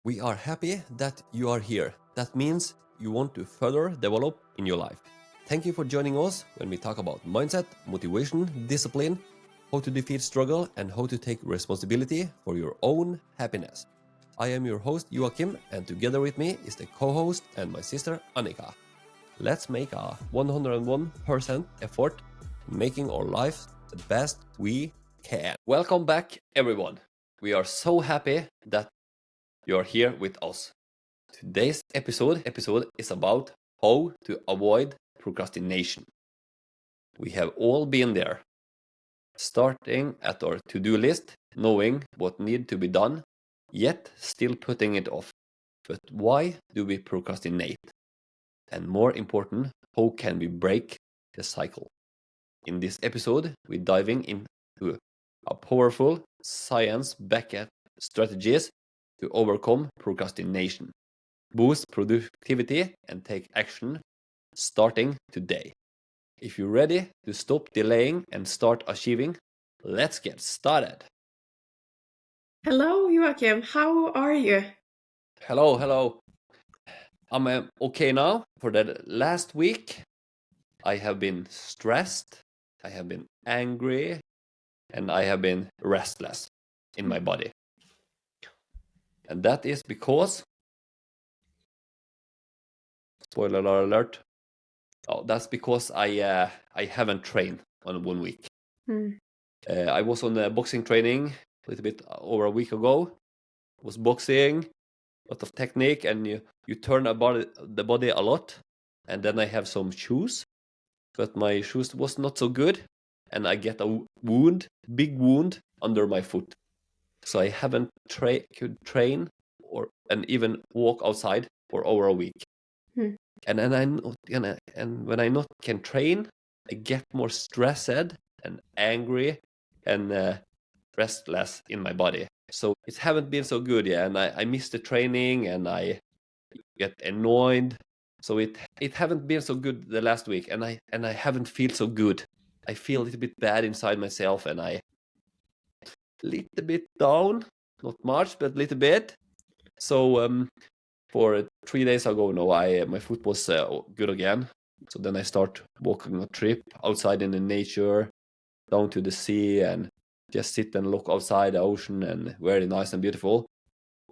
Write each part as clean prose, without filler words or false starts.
We are happy that you are here. That means you want to further develop in your life. Thank you for joining us when we talk about mindset, motivation, discipline, how to defeat struggle, and how to take responsibility for your own happiness. I am your host Joakim, and together with me is the co-host and my sister Annika. Let's make a 101% effort in making our life the best we can. Welcome back, everyone. We are so happy that you're here with us. Today's episode is about how to avoid procrastination. We have all been there, starting at our to-do list, knowing what needs to be done, yet still putting it off. But why do we procrastinate? And more important, how can we break the cycle? In this episode, we're diving into a powerful science-backed strategies to overcome procrastination, boost productivity, and take action starting today. If you're ready to stop delaying and start achieving, let's get started. Hello, Joakim. How are you? Hello. I'm okay now. For the last week, I have been stressed, I have been angry, and I have been restless in my body. And that is because, spoiler alert, that's because I haven't trained on 1 week. Hmm. I was on a boxing training a little bit over a week ago. Was boxing, a lot of technique, and you turn about the body a lot. And then I have some shoes, but my shoes was not so good, and I get a big wound under my foot. So I haven't could train and even walk outside for over a week. Hmm. And then and when I not can train, I get more stressed and angry and restless in my body. So it haven't been so good, yeah. And I miss the training and I get annoyed. So it haven't been so good the last week, and I haven't feel so good. I feel a little bit bad inside myself, and I little bit down, not much, but a little bit. So for 3 days ago now, my foot was good again. So then I start walking a trip outside in the nature, down to the sea, and just sit and look outside the ocean, and very nice and beautiful.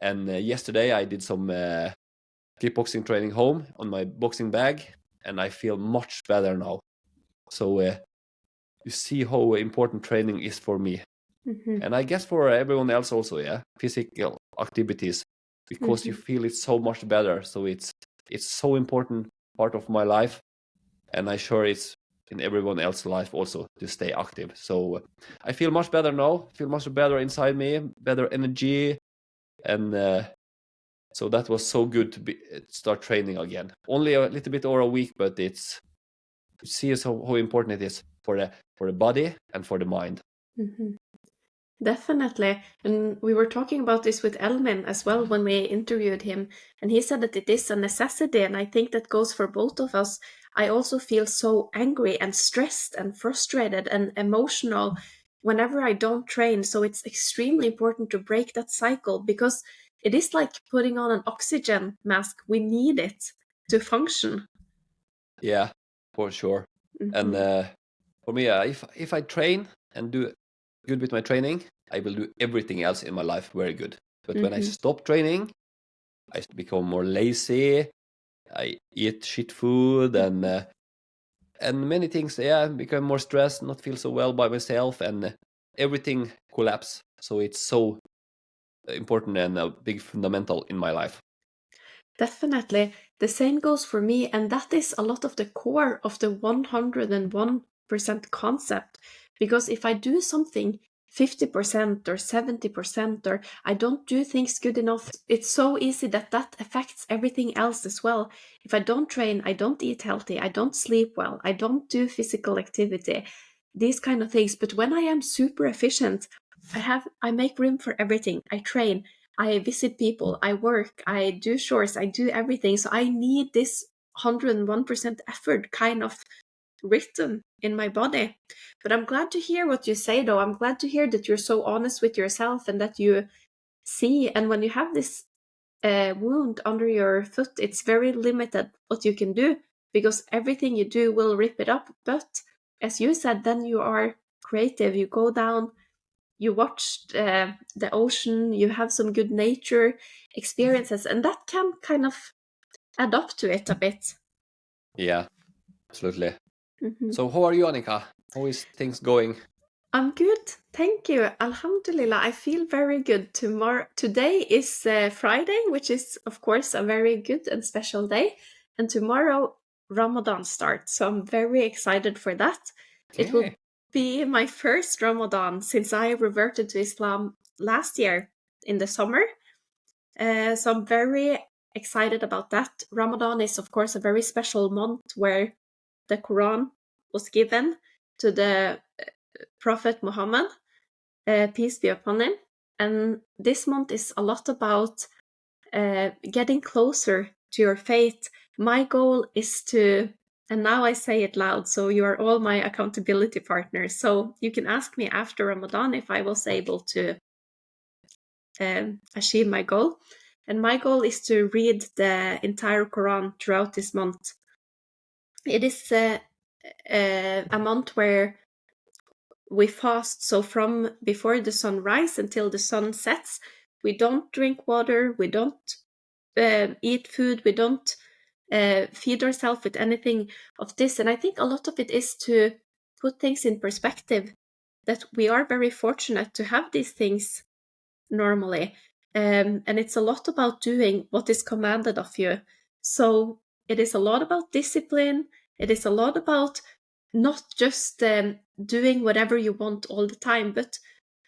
And yesterday I did some kickboxing training home on my boxing bag, and I feel much better now. So you see how important training is for me, Mhm. and I guess for everyone else also, yeah, physical activities, because you Mhm. feel it so much better. So it's so important part of my life, and I sure it's in everyone else's life also to stay active. So I feel much better now, feel much better inside me, better energy, and so that was so good to start training again. Only a little bit over a week, but it's you see how important it is for the body and for the mind. Mhm. Definitely. And we were talking about this with Elmin as well when we interviewed him. And he said that it is a necessity. And I think that goes for both of us. I also feel so angry and stressed and frustrated and emotional whenever I don't train. So it's extremely important to break that cycle because it is like putting on an oxygen mask. We need it to function. Yeah, for sure. And Mhm. for me, if I train and do good with my training, I will do everything else in my life very good. But when I Mhm. stop training, I become more lazy. I eat shit food and many things. Yeah, become more stressed, not feel so well by myself, and everything collapse. So it's so important and a big fundamental in my life. Definitely. The same goes for me, and that is a lot of the core of the 101% concept. Because if I do something 50% or 70%, or I don't do things good enough, it's so easy that that affects everything else as well. If I don't train, I don't eat healthy, I don't sleep well, I don't do physical activity, these kind of things. But when I am super efficient, I make room for everything. I train, I visit people, I work, I do chores, I do everything. So I need this 101% effort kind of written in my body. But I'm glad to hear what you say, though. I'm glad to hear that you're so honest with yourself and that you see. And when you have this wound under your foot, it's very limited what you can do, because everything you do will rip it up. But as you said, then you are creative. You go down, you watch the ocean, you have some good nature experiences, and that can kind of add up to it a bit. Yeah, absolutely. Mhm. So how are you, Annika? How is things going? I'm good, thank you. Alhamdulillah, I feel very good. Today is Friday, which is of course a very good and special day, and tomorrow Ramadan starts, so I'm very excited for that. It will Okay. be my first Ramadan since I reverted to Islam last year in the summer. So I'm very excited about that. Ramadan is of course a very special month where the Quran was given to the Prophet Muhammad, peace be upon him. And this month is a lot about getting closer to your faith. My goal is to, and now I say it loud, so you are all my accountability partners. So you can ask me after Ramadan if I was able to achieve my goal. And my goal is to read the entire Quran throughout this month. It is a month where we fast, so from before the sun rises until the sun sets, we don't drink water, we don't eat food, we don't feed ourselves with anything of this. And I think a lot of it is to put things in perspective, that we are very fortunate to have these things normally. And it's a lot about doing what is commanded of you. So it is a lot about discipline. It is a lot about not just doing whatever you want all the time, but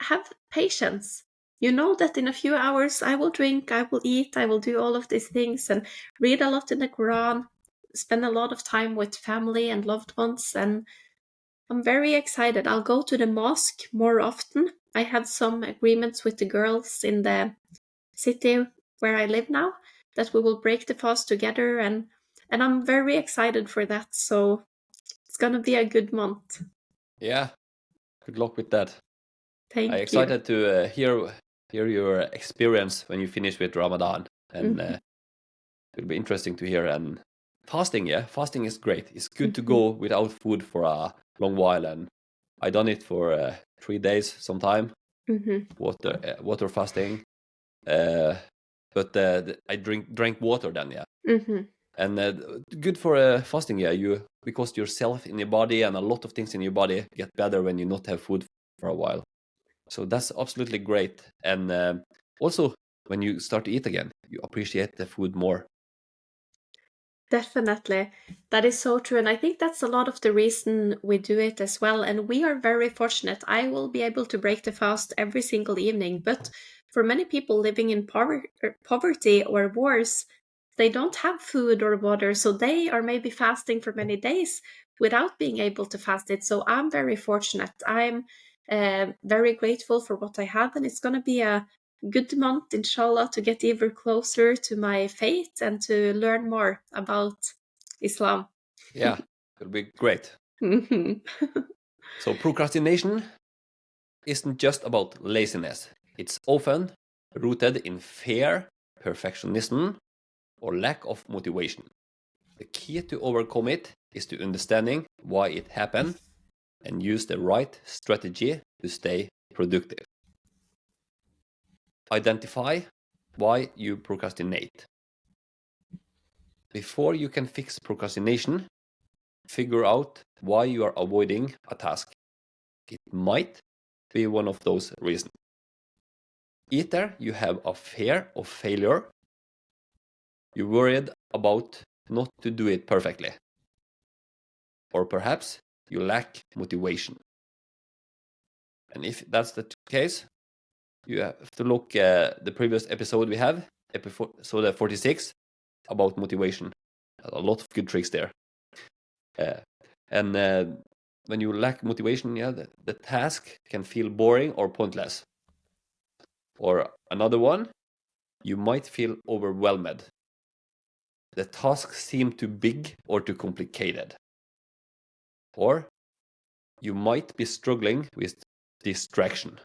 have patience. You know that in a few hours I will drink, I will eat, I will do all of these things, and read a lot in the Quran, spend a lot of time with family and loved ones. And I'm very excited. I'll go to the mosque more often. I have some agreements with the girls in the city where I live now that we will break the fast together, and I'm very excited for that. So it's gonna be a good month. Yeah, good luck with that. I'm Thank you. excited to hear your experience when you finish with Ramadan, and Mhm, it'll be interesting to hear. And fasting, yeah, fasting is great. It's good to mhm, go without food for a long while, and I done it for 3 days sometime. mhm, Water fasting, uh, but I drank water then, yeah. mhm. And good for fasting, yeah. You, because yourself in your body and a lot of things in your body get better when you not have food for a while. So that's absolutely great. And also, when you start to eat again, you appreciate the food more. Definitely. That is so true. And I think that's a lot of the reason we do it as well. And we are very fortunate. I will be able to break the fast every single evening. But for many people living in poverty or wars, they don't have food or water. So they are maybe fasting for many days without being able to fast it. So I'm very fortunate. I'm very grateful for what I have. And it's going to be a good month, inshallah, to get even closer to my faith and to learn more about Islam. Yeah, it'll be great. Mhm. So procrastination isn't just about laziness. It's often rooted in fear, perfectionism, or lack of motivation. The key to overcome it is to understanding why it happened and use the right strategy to stay productive. Identify why you procrastinate. Before you can fix procrastination, figure out why you are avoiding a task. It might be one of those reasons. Either you have a fear of failure, you're worried about not to do it perfectly, or perhaps you lack motivation. And if that's the case, you have to look the previous episode we have, episode 46, about motivation. A lot of good tricks there. Uh, and when you lack motivation, yeah, the task can feel boring or pointless. Or another one, you might feel overwhelmed. The task seemed too big or too complicated. Or you might be struggling with distraction.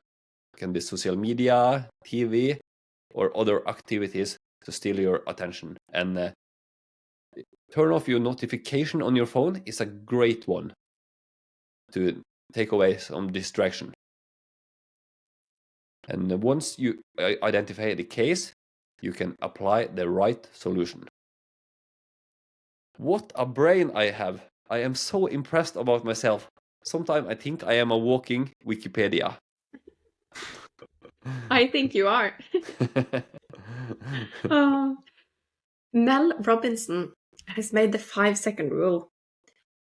It can be social media, TV, or other activities to steal your attention. And turn off your notification on your phone is a great one to take away some distraction. And once you identify the case, you can apply the right solution. What a brain I have! I am so impressed about myself. Sometimes I think I am a walking Wikipedia. I think you are. Mel Robinson has made the 5-second rule.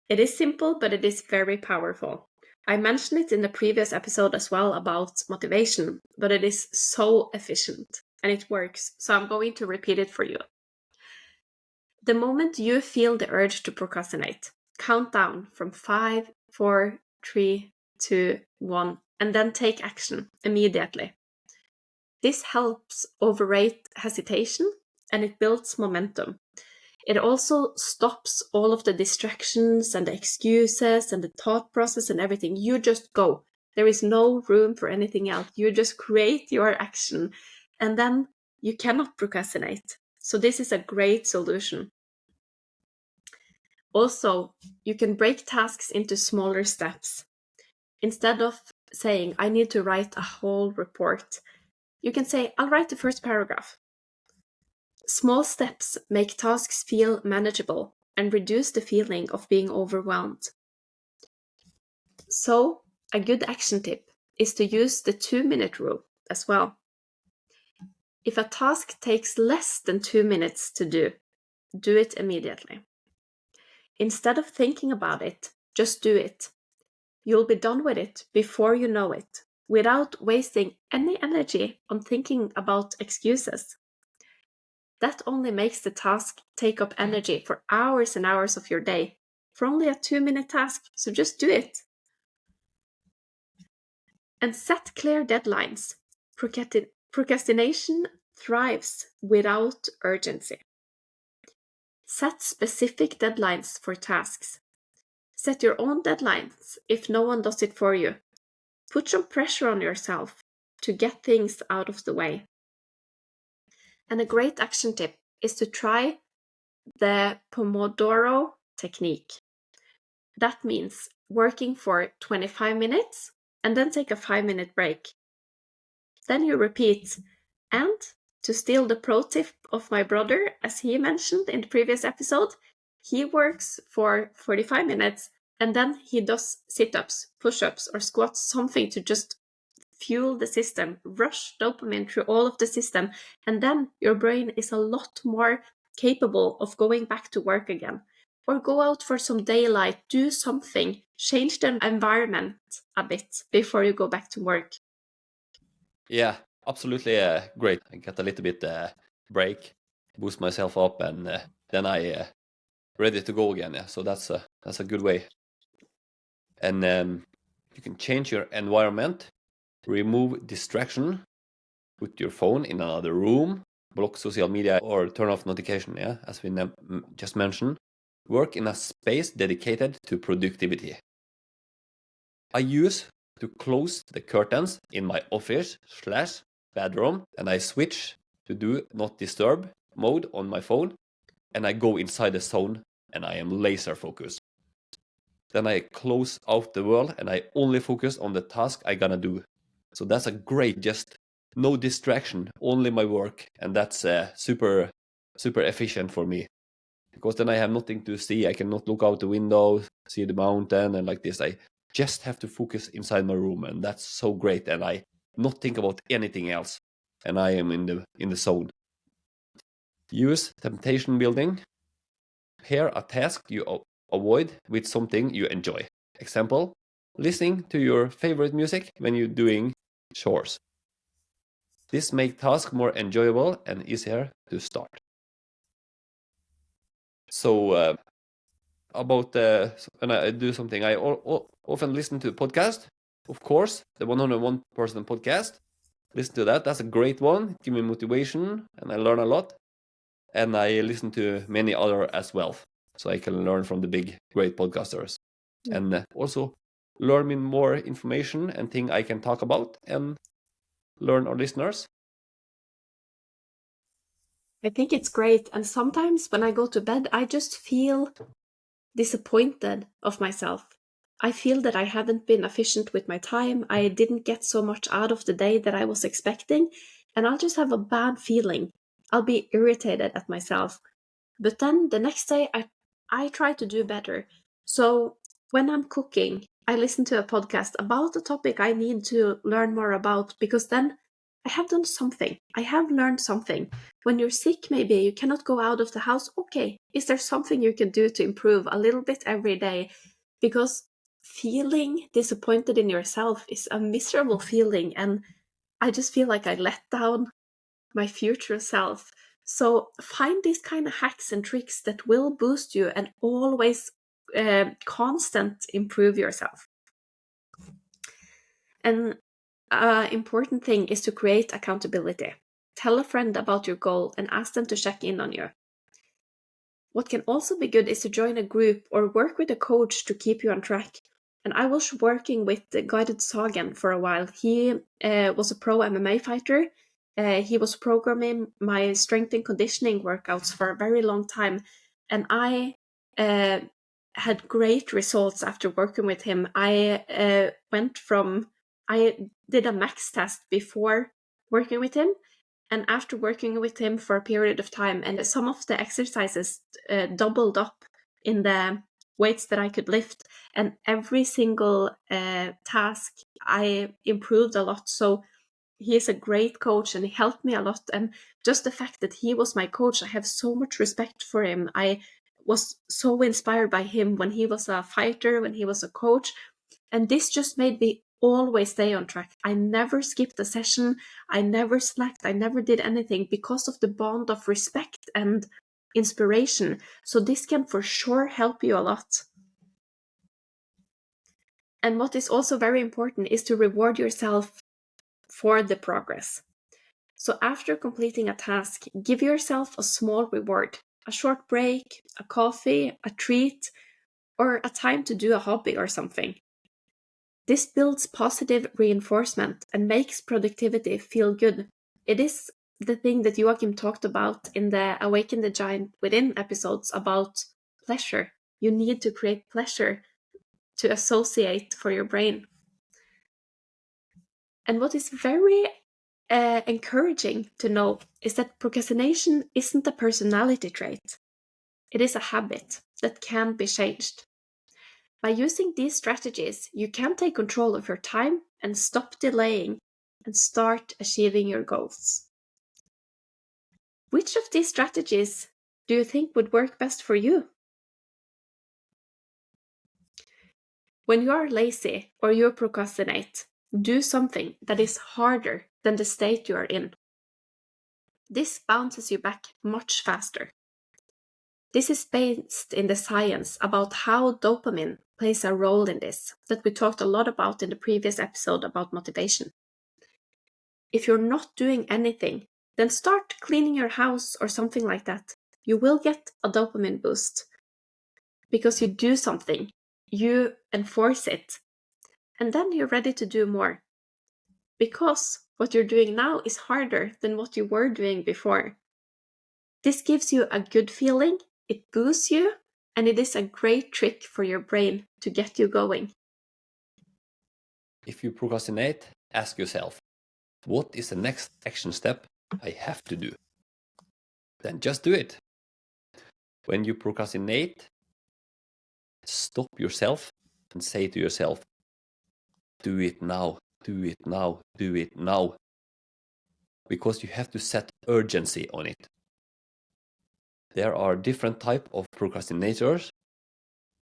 It is simple, but it is very powerful. I mentioned it in the previous episode as well about motivation, but it is so efficient and it works. So I'm going to repeat it for you. The moment you feel the urge to procrastinate, count down from 5, 4, 3, 2, 1, and then take action immediately. This helps override hesitation and it builds momentum. It also stops all of the distractions and the excuses and the thought process and everything. You just go. There is no room for anything else. You just create your action and then you cannot procrastinate. So this is a great solution. Also, you can break tasks into smaller steps. Instead of saying, I need to write a whole report, you can say, I'll write the first paragraph. Small steps make tasks feel manageable and reduce the feeling of being overwhelmed. So, a good action tip is to use the 2-minute rule as well. If a task takes less than 2 minutes to do it immediately. Instead of thinking about it, just do it. You'll be done with it before you know it, without wasting any energy on thinking about excuses. That only makes the task take up energy for hours and hours of your day for only a 2-minute task, so just do it. And set clear deadlines. Procrastination thrives without urgency. Set specific deadlines for tasks. Set your own deadlines if no one does it for you. Put some pressure on yourself to get things out of the way. And a great action tip is to try the Pomodoro technique. That means working for 25 minutes and then take a 5-minute break. Then you repeat. And to steal the pro tip of my brother, as he mentioned in the previous episode, he works for 45 minutes and then he does sit-ups, push-ups, or squats, something to just fuel the system, rush dopamine through all of the system, and then your brain is a lot more capable of going back to work again. Or go out for some daylight, do something, change the environment a bit before you go back to work. Yeah, absolutely great. I get a little bit break, boost myself up, and then I ready to go again. Yeah, so that's a good way. And you can change your environment, remove distraction, put your phone in another room, block social media, or turn off notification. Yeah, as we just mentioned, work in a space dedicated to productivity. I use to close the curtains in my office/bedroom, and I switch to do not disturb mode on my phone, and I go inside the zone and I am laser focused. Then I close out the world and I only focus on the task I gonna do. So that's a great, just no distraction, only my work, and that's super efficient for me. Because then I have nothing to see. I cannot look out the window, see the mountain, and like this. I just have to focus inside my room, and that's so great. And I not think about anything else, and I am in the zone. Use temptation building. Pair a task you avoid with something you enjoy. Example: listening to your favorite music when you're doing chores. This makes tasks more enjoyable and easier to start. So about when I do something, I often listen to podcast. Of course, the 101% podcast. Listen to that. That's a great one. Give me motivation, and I learn a lot. And I listen to many other as well, so I can learn from the big, great podcasters, and also learn me more information and thing I can talk about and learn our listeners. I think it's great. And sometimes when I go to bed, I just feel disappointed of myself. I feel that I haven't been efficient with my time. I didn't get so much out of the day that I was expecting. And I'll just have a bad feeling. I'll be irritated at myself. But then the next day, I try to do better. So when I'm cooking, I listen to a podcast about a topic I need to learn more about, because then I have done something. I have learned something. When you're sick, maybe you cannot go out of the house. Okay, is there something you can do to improve a little bit every day? Because feeling disappointed in yourself is a miserable feeling, and I just feel like I let down my future self. So find these kind of hacks and tricks that will boost you and always constant improve yourself. And important thing is to create accountability. Tell a friend about your goal and ask them to check in on you. What can also be good is to join a group or work with a coach to keep you on track. And I was working with the Guided Sagan for a while. He was a pro MMA fighter. He was programming my strength and conditioning workouts for a very long time. And I had great results after working with him. I did a max test before working with him, and after working with him for a period of time, and some of the exercises doubled up in the weights that I could lift, and every single task I improved a lot. So he is a great coach and he helped me a lot. And just the fact that he was my coach, I have so much respect for him. I was so inspired by him when he was a fighter, when he was a coach. And this just made me always stay on track. I never skipped a session. I never slacked. I never did anything because of the bond of respect and inspiration. So this can for sure help you a lot. And what is also very important is to reward yourself for the progress. So after completing a task, give yourself a small reward, a short break, a coffee, a treat, or a time to do a hobby or something. This builds positive reinforcement and makes productivity feel good. It is the thing that Joakim talked about in the Awaken the Giant Within episodes about pleasure. You need to create pleasure to associate for your brain. And what is very encouraging to know is that procrastination isn't a personality trait. It is a habit that can be changed. By using these strategies, you can take control of your time and stop delaying and start achieving your goals. Which of these strategies do you think would work best for you? When you are lazy or you procrastinate, do something that is harder than the state you are in. This bounces you back much faster. This is based in the science about how dopamine plays a role in this, that we talked a lot about in the previous episode about motivation. If you're not doing anything, then start cleaning your house or something like that. You will get a dopamine boost because you do something, you enforce it, and then you're ready to do more. Because what you're doing now is harder than what you were doing before. This gives you a good feeling, it boosts you, and it is a great trick for your brain to get you going. If you procrastinate, ask yourself, what is the next action step I have to do? Then just do it. When you procrastinate, stop yourself and say to yourself, do it now, do it now, do it now. Because you have to set urgency on it. There are different types of procrastinators.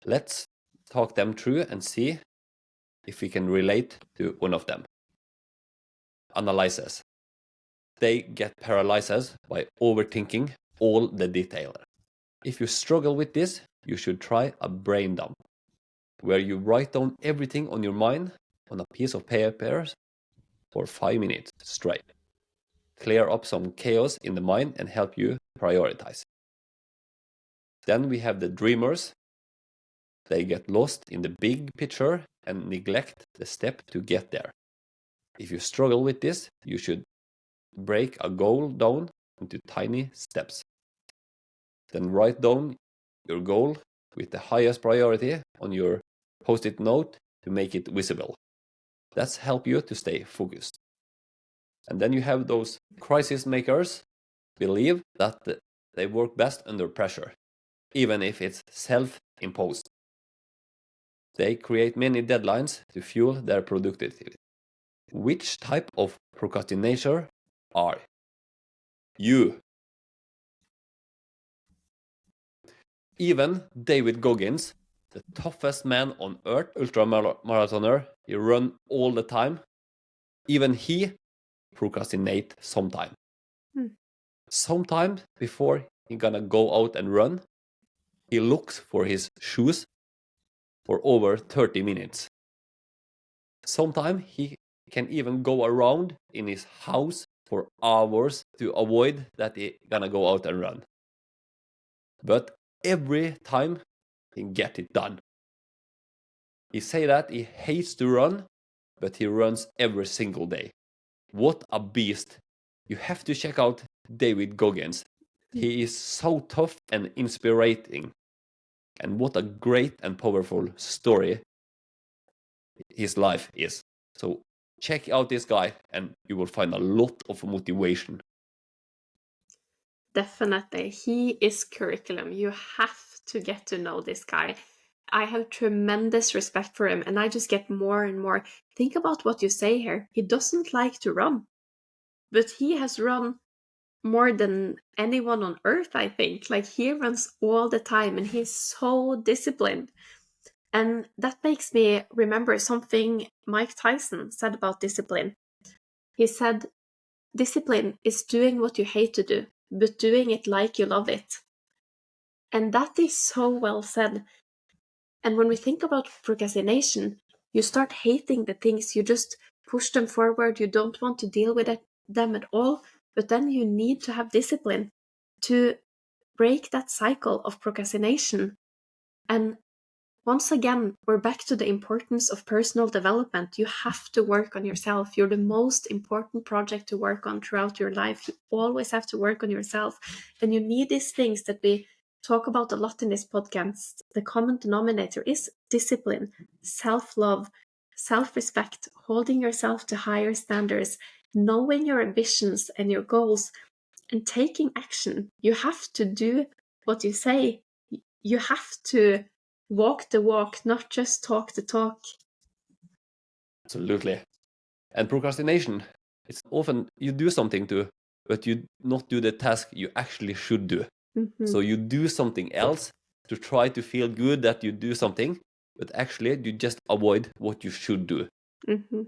Let's talk them through and see if we can relate to one of them. Analysis. They get paralyzed by overthinking all the detail. If you struggle with this, you should try a brain dump, where you write down everything on your mind on a piece of paper for 5 minutes straight. Clear up some chaos in the mind and help you prioritize. Then we have the dreamers. They get lost in the big picture and neglect the step to get there. If you struggle with this, you should break a goal down into tiny steps. Then write down your goal with the highest priority on your post-it note to make it visible. That's help you to stay focused. And then you have those crisis makers believe that they work best under pressure, even if it's self-imposed. They create many deadlines to fuel their productivity. Which type of procrastinator are you? Even David Goggins, the toughest man on earth, ultramarathoner, he run all the time. Even he procrastinate sometime. Sometime before he gonna go out and run, he looks for his shoes for over 30 minutes. Sometimes he can even go around in his house for hours to avoid that he gonna go out and run. But every time he get it done. He say that he hates to run, but he runs every single day. What a beast. You have to check out David Goggins. He is so tough and inspiring. And what a great and powerful story his life is. So check out this guy and you will find a lot of motivation. Definitely. He is curriculum. You have to get to know this guy. I have tremendous respect for him, and I just get more and more. Think about what you say here. He doesn't like to run, but he has run more than anyone on earth, I think. Like, he runs all the time, and he's so disciplined. And that makes me remember something Mike Tyson said about discipline. He said, discipline is doing what you hate to do, but doing it like you love it. And that is so well said. And when we think about procrastination, you start hating the things, you just push them forward, you don't want to deal with them at all, but then you need to have discipline to break that cycle of procrastination. And once again, we're back to the importance of personal development. You have to work on yourself. You're the most important project to work on throughout your life. You always have to work on yourself. And you need these things that we talk about a lot in this podcast. The common denominator is discipline, self-love, self-respect, holding yourself to higher standards, knowing your ambitions and your goals, and taking action. You have to do what you say. You have to walk the walk, not just talk the talk. Absolutely. And procrastination, it's often you do something to, but you not do the task you actually should do. Mm-hmm. So you do something else to try to feel good that you do something, but actually you just avoid what you should do. Mm-hmm.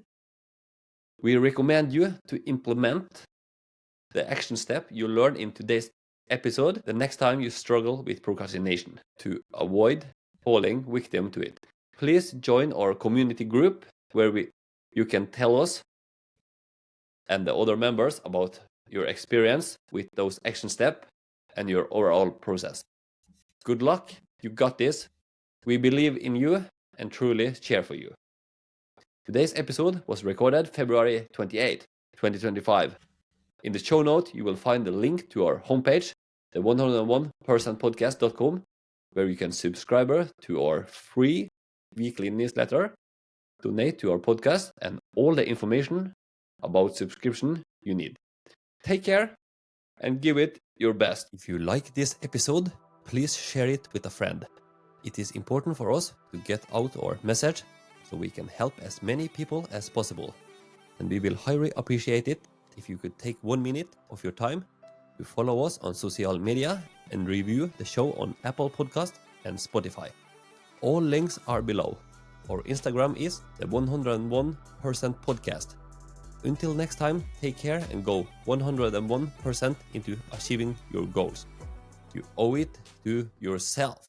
We recommend you to implement the action step you learned in today's episode the next time you struggle with procrastination to avoid falling victim to it. Please join our community group where you can tell us and the other members about your experience with those action steps and your overall process. Good luck, you got this. We believe in you and truly cheer for you. Today's episode was recorded February 28, 2025. In the show note, you will find the link to our homepage, the 101percentpodcast.com, where you can subscribe to our free weekly newsletter, donate to our podcast, and all the information about subscription you need. Take care and give it your best. If you like this episode, please share it with a friend. It is important for us to get out our message so we can help as many people as possible. And we will highly appreciate it if you could take 1 minute of your time to follow us on social media and review the show on Apple Podcast and Spotify. All links are below. Our Instagram is the 101% podcast. Until next time, take care and go 101% into achieving your goals. You owe it to yourself.